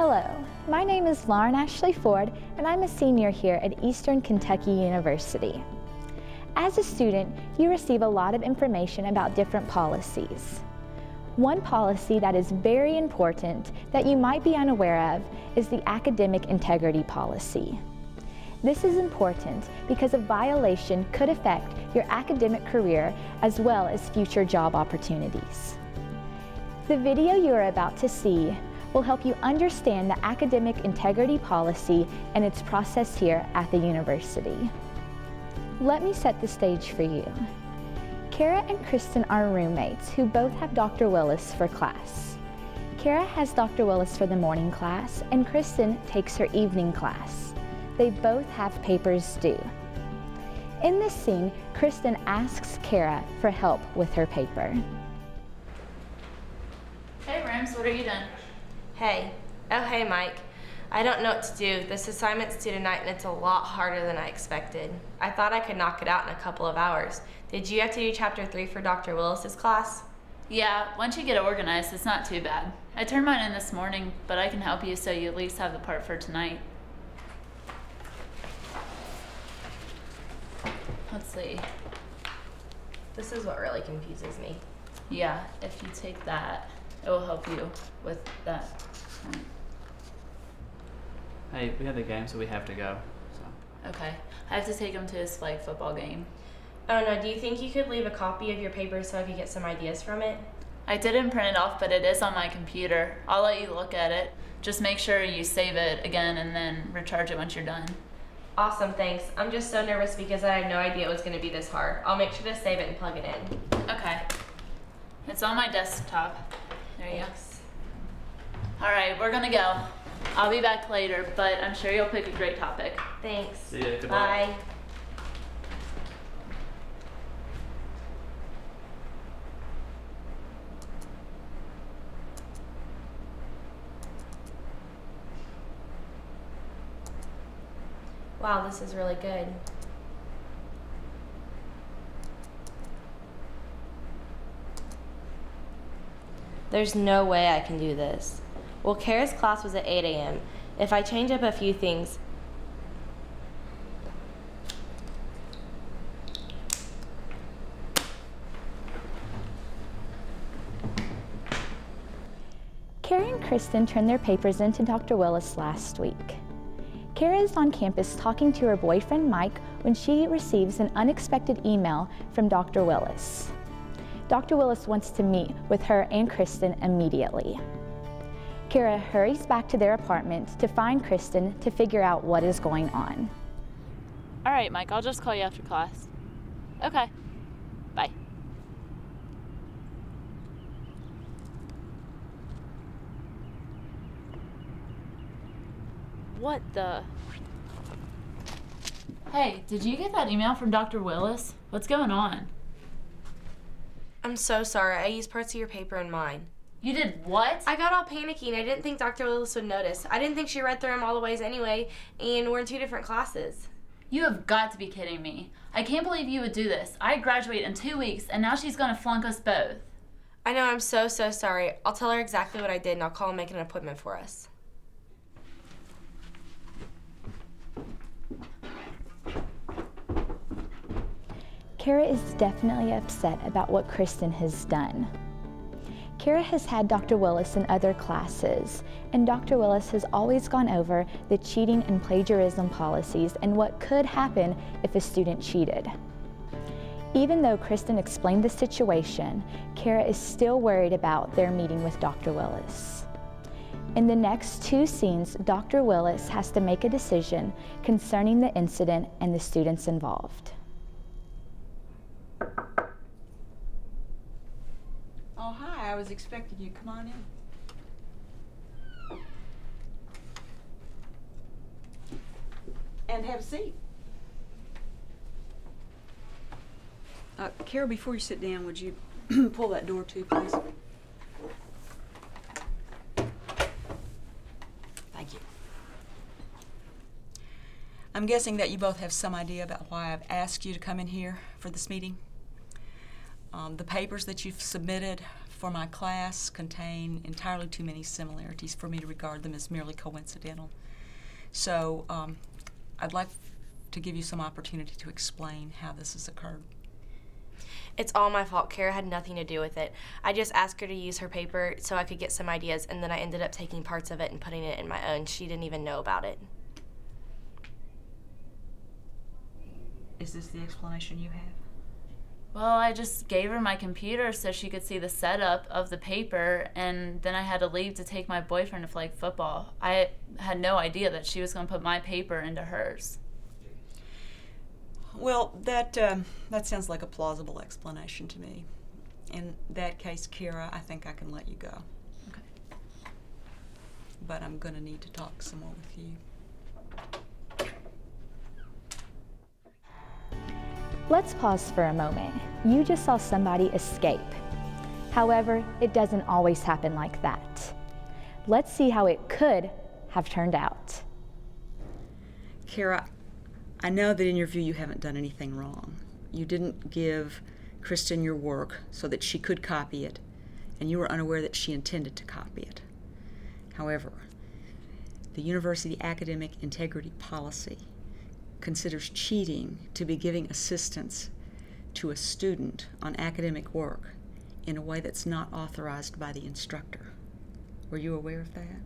Hello, my name is Lauren Ashley Ford, and I'm a senior here at Eastern Kentucky University. As a student, you receive a lot of information about different policies. One policy that is very important that you might be unaware of is the academic integrity policy. This is important because a violation could affect your academic career as well as future job opportunities. The video you are about to see will help you understand the academic integrity policy and its process here at the university. Let me set the stage for you. Kara and Kristen are roommates who both have Dr. Willis for class. Kara has Dr. Willis for the morning class and Kristen takes her evening class. They both have papers due. In this scene, Kristen asks Kara for help with her paper. Hey Rams, what are you doing? Hey. Oh, hey, Mike. I don't know what to do. This assignment's due tonight, and it's a lot harder than I expected. I thought I could knock it out in a couple of hours. Did you have to do Chapter 3 for Dr. Willis's class? Yeah, once you get it organized, it's not too bad. I turned mine in this morning, but I can help you so you at least have the part for tonight. Let's see. This is what really confuses me. Yeah, if you take that, it will help you with that. Hey, we have the game, so we have to go. So. Okay, I have to take him to his flag football game. Oh no, do you think you could leave a copy of your paper so I could get some ideas from it? I didn't print it off, but it is on my computer. I'll let you look at it. Just make sure you save it again and then recharge it once you're done. Awesome, thanks. I'm just so nervous because I had no idea it was going to be this hard. I'll make sure to save it and plug it in. Okay. It's on my desktop. There you go. All right, we're gonna go. I'll be back later, but I'm sure you'll pick a great topic. Thanks. See ya. Goodbye. Bye. Wow, this is really good. There's no way I can do this. Well, Kara's class was at 8 a.m. If I change up a few things... Kara and Kristen turned their papers into Dr. Willis last week. Kara is on campus talking to her boyfriend Mike when she receives an unexpected email from Dr. Willis. Dr. Willis wants to meet with her and Kristen immediately. Kara hurries back to their apartment to find Kristen to figure out what is going on. All right, Mike, I'll just call you after class. Okay, bye. What the? Hey, did you get that email from Dr. Willis? What's going on? I'm so sorry. I used parts of your paper in mine. You did what? I got all panicky and I didn't think Dr. Willis would notice. I didn't think she read through them all the ways anyway, and we're in 2 different classes. You have got to be kidding me. I can't believe you would do this. I graduate in 2 weeks and now she's gonna flunk us both. I know, I'm so sorry. I'll tell her exactly what I did and I'll call and make an appointment for us. Kara is definitely upset about what Kristen has done. Kara has had Dr. Willis in other classes, and Dr. Willis has always gone over the cheating and plagiarism policies and what could happen if a student cheated. Even though Kristen explained the situation, Kara is still worried about their meeting with Dr. Willis. In the next 2 scenes, Dr. Willis has to make a decision concerning the incident and the students involved. Oh, hi. I was expecting you. Come on in. And have a seat. Kara, before you sit down, would you pull that door too, please? Thank you. I'm guessing that you both have some idea about why I've asked you to come in here for this meeting. The papers that you've submitted for my class contain entirely too many similarities for me to regard them as merely coincidental. So I'd like to give you some opportunity to explain how this has occurred. It's all my fault. Kara had nothing to do with it. I just asked her to use her paper so I could get some ideas, and then I ended up taking parts of it and putting it in my own. She didn't even know about it. Is this the explanation you have? Well, I just gave her my computer so she could see the setup of the paper, and then I had to leave to take my boyfriend to flag football. I had no idea that she was going to put my paper into hers. Well, that sounds like a plausible explanation to me. In that case, Kira, I think I can let you go. Okay. But I'm going to need to talk some more with you. Let's pause for a moment. You just saw somebody escape. However, it doesn't always happen like that. Let's see how it could have turned out. Kara, I know that in your view you haven't done anything wrong. You didn't give Kristen your work so that she could copy it, and you were unaware that she intended to copy it. However, the university academic integrity policy considers cheating to be giving assistance to a student on academic work in a way that's not authorized by the instructor. Were you aware of that?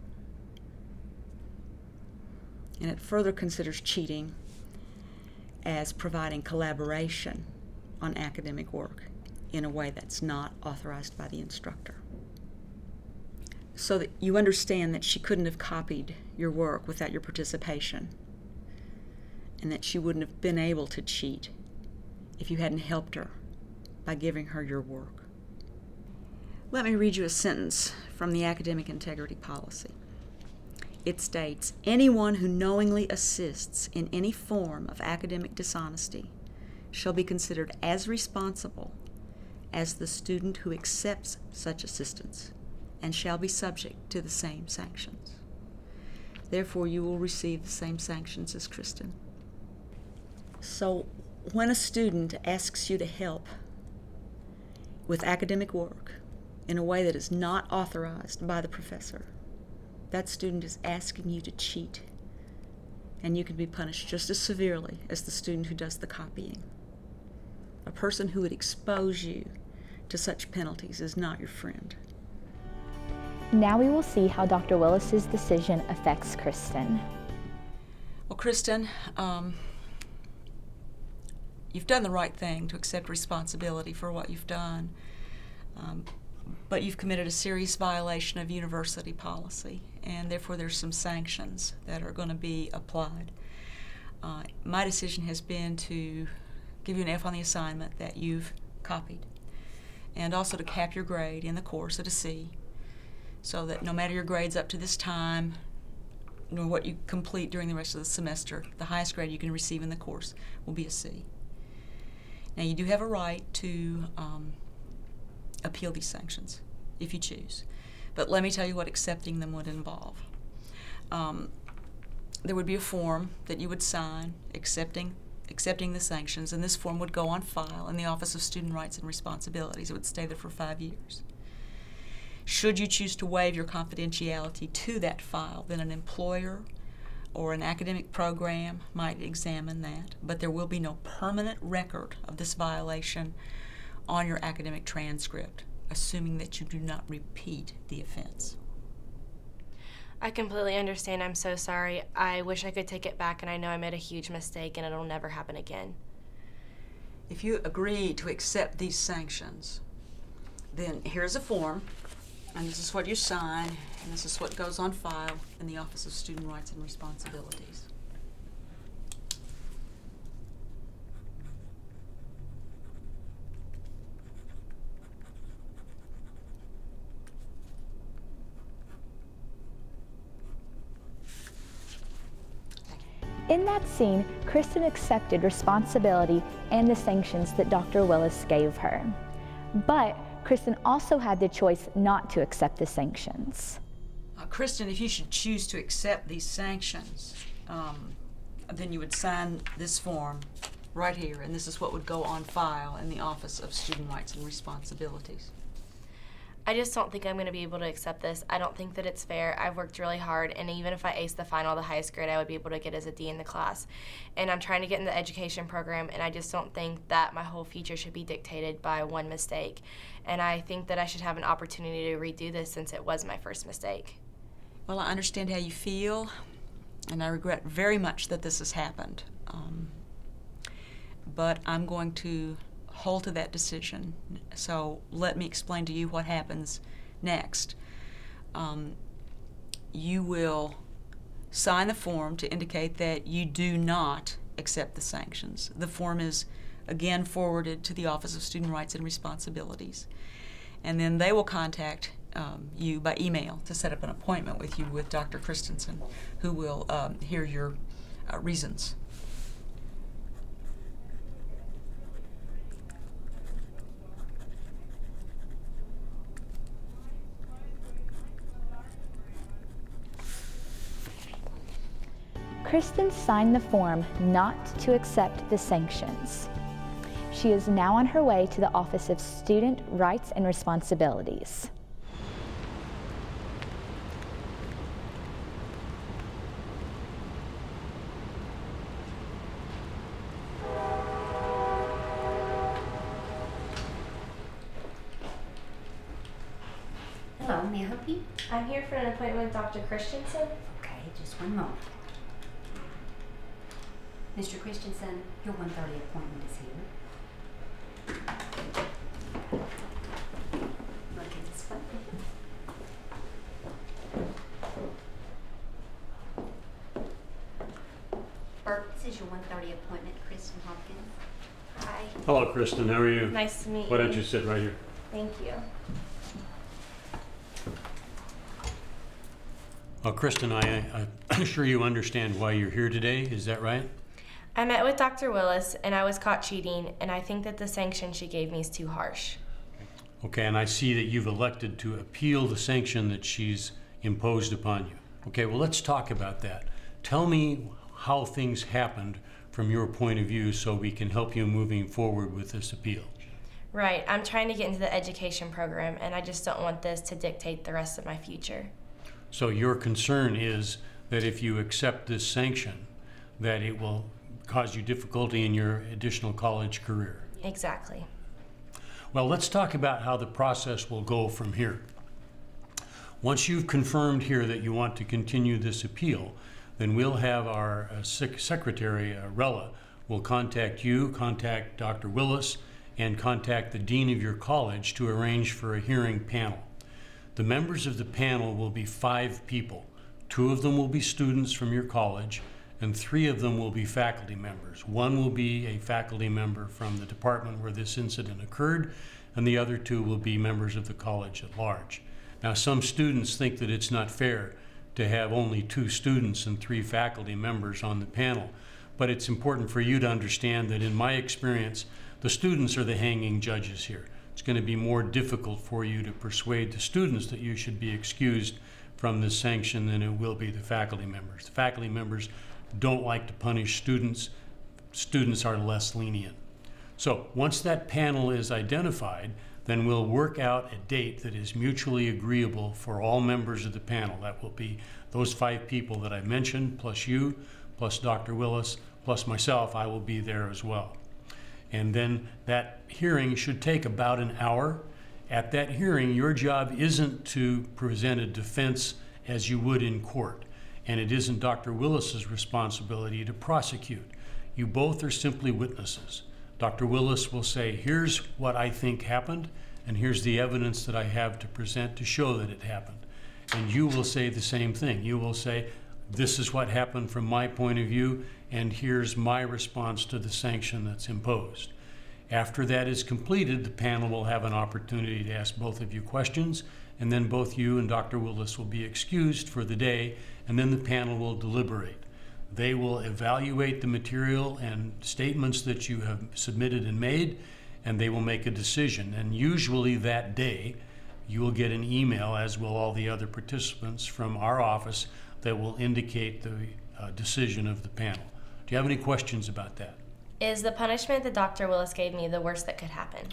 And it further considers cheating as providing collaboration on academic work in a way that's not authorized by the instructor. So that you understand that she couldn't have copied your work without your participation, and that she wouldn't have been able to cheat if you hadn't helped her by giving her your work. Let me read you a sentence from the academic integrity policy. It states, anyone who knowingly assists in any form of academic dishonesty shall be considered as responsible as the student who accepts such assistance and shall be subject to the same sanctions. Therefore, you will receive the same sanctions as Kristen. So, when a student asks you to help with academic work in a way that is not authorized by the professor, that student is asking you to cheat, and you can be punished just as severely as the student who does the copying. A person who would expose you to such penalties is not your friend. Now we will see how Dr. Willis's decision affects Kristen. Well, Kristen, you've done the right thing to accept responsibility for what you've done, but you've committed a serious violation of university policy, and therefore there's some sanctions that are going to be applied. My decision has been to give you an F on the assignment that you've copied, and also to cap your grade in the course at a C, so that no matter your grades up to this time, nor what you complete during the rest of the semester, the highest grade you can receive in the course will be a C. Now, you do have a right to appeal these sanctions if you choose, but let me tell you what accepting them would involve. There would be a form that you would sign accepting the sanctions, and this form would go on file in the Office of Student Rights and Responsibilities. It would stay there for 5 years. Should you choose to waive your confidentiality to that file, then an employer or an academic program might examine that, but there will be no permanent record of this violation on your academic transcript, assuming that you do not repeat the offense. I completely understand. I'm so sorry. I wish I could take it back, and I know I made a huge mistake and it'll never happen again. If you agree to accept these sanctions, then here's a form, and this is what you sign, and this is what goes on file in the Office of Student Rights and Responsibilities. In that scene, Kristen accepted responsibility and the sanctions that Dr. Willis gave her. But Kristen also had the choice not to accept the sanctions. Kristen, if you should choose to accept these sanctions, then you would sign this form right here, and this is what would go on file in the Office of Student Rights and Responsibilities. I just don't think I'm going to be able to accept this. I don't think that it's fair. I've worked really hard, and even if I aced the final, the highest grade I would be able to get as a D in the class. And I'm trying to get in the education program, and I just don't think that my whole future should be dictated by one mistake. And I think that I should have an opportunity to redo this since it was my first mistake. Well, I understand how you feel, and I regret very much that this has happened. But I'm going to hold to that decision. So let me explain to you what happens next. You will sign the form to indicate that you do not accept the sanctions. The form is again forwarded to the Office of Student Rights and Responsibilities, and then they will contact you by email to set up an appointment with you with Dr. Christensen, who will hear your reasons. Kristen signed the form not to accept the sanctions. She is now on her way to the Office of Student Rights and Responsibilities. Hello, may I help you? I'm here for an appointment with Dr. Christensen. Okay, just one moment. Mr. Christensen, your 1:30 appointment is here. Look at this way. Bert, this is your 1:30 appointment, Kristen Hopkins. Hi. Hello, Kristen. How are you? Nice to meet you. Why don't you sit right here? Thank you. Well, Kristen, I'm sure you understand why you're here today. Is that right? I met with Dr. Willis, and I was caught cheating, and I think that the sanction she gave me is too harsh. Okay, and I see that you've elected to appeal the sanction that she's imposed upon you. Okay, well, let's talk about that. Tell me how things happened from your point of view so we can help you moving forward with this appeal. Right. I'm trying to get into the education program, and I just don't want this to dictate the rest of my future. So your concern is that if you accept this sanction, that it will cause you difficulty in your additional college career. Exactly. Well, let's talk about how the process will go from here. Once you've confirmed here that you want to continue this appeal, then we'll have our secretary, Rella, will contact you, contact Dr. Willis, and contact the dean of your college to arrange for a hearing panel. The members of the panel will be 5 people. 2 of them will be students from your college, and 3 of them will be faculty members. 1 will be a faculty member from the department where this incident occurred, and the other 2 will be members of the college at large. Now, some students think that it's not fair to have only 2 students and 3 faculty members on the panel, but it's important for you to understand that in my experience, the students are the hanging judges here. It's going to be more difficult for you to persuade the students that you should be excused from this sanction than it will be the faculty members. The faculty members don't like to punish students. Students are less lenient. So once that panel is identified, then we'll work out a date that is mutually agreeable for all members of the panel. That will be those 5 people that I mentioned, plus you, plus Dr. Willis, plus myself. I will be there as well. And then that hearing should take about an hour. At that hearing, your job isn't to present a defense as you would in court, and it isn't Dr. Willis's responsibility to prosecute. You both are simply witnesses. Dr. Willis will say, here's what I think happened, and here's the evidence that I have to present to show that it happened. And you will say the same thing. You will say, this is what happened from my point of view, and here's my response to the sanction that's imposed. After that is completed, the panel will have an opportunity to ask both of you questions, and then both you and Dr. Willis will be excused for the day, and then the panel will deliberate. They will evaluate the material and statements that you have submitted and made, and they will make a decision. And usually that day, you will get an email, as will all the other participants from our office, that will indicate the decision of the panel. Do you have any questions about that? Is the punishment that Dr. Willis gave me the worst that could happen?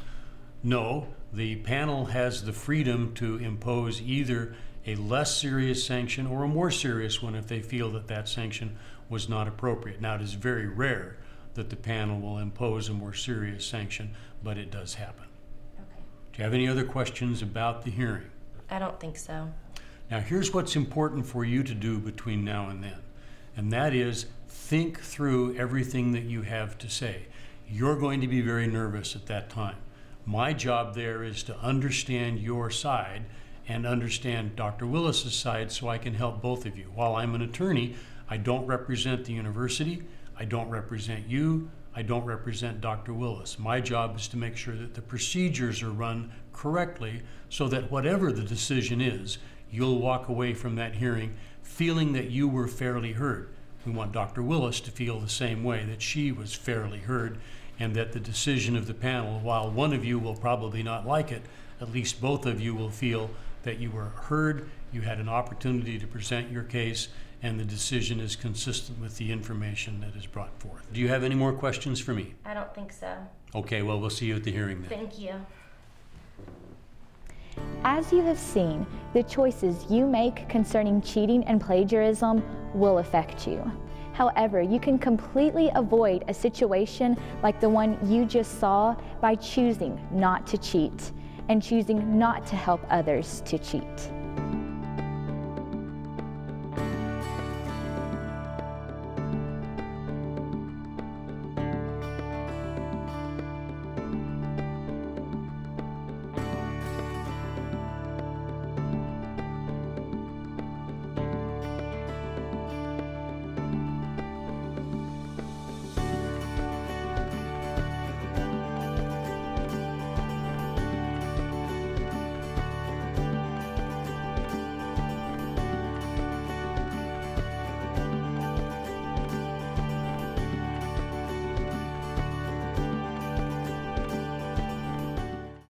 No, the panel has the freedom to impose either a less serious sanction or a more serious one if they feel that that sanction was not appropriate. Now, it is very rare that the panel will impose a more serious sanction, but it does happen. Okay. Do you have any other questions about the hearing? I don't think so. Now, here's what's important for you to do between now and then, and that is think through everything that you have to say. You're going to be very nervous at that time. My job there is to understand your side and understand Dr. Willis's side so I can help both of you. While I'm an attorney, I don't represent the university, I don't represent you, I don't represent Dr. Willis. My job is to make sure that the procedures are run correctly so that whatever the decision is, you'll walk away from that hearing feeling that you were fairly heard. We want Dr. Willis to feel the same way, that she was fairly heard, and that the decision of the panel, while one of you will probably not like it, at least both of you will feel that you were heard, you had an opportunity to present your case, and the decision is consistent with the information that is brought forth. Do you have any more questions for me? I don't think so. Okay, well, we'll see you at the hearing then. Thank you. As you have seen, the choices you make concerning cheating and plagiarism will affect you. However, you can completely avoid a situation like the one you just saw by choosing not to cheat and choosing not to help others to cheat.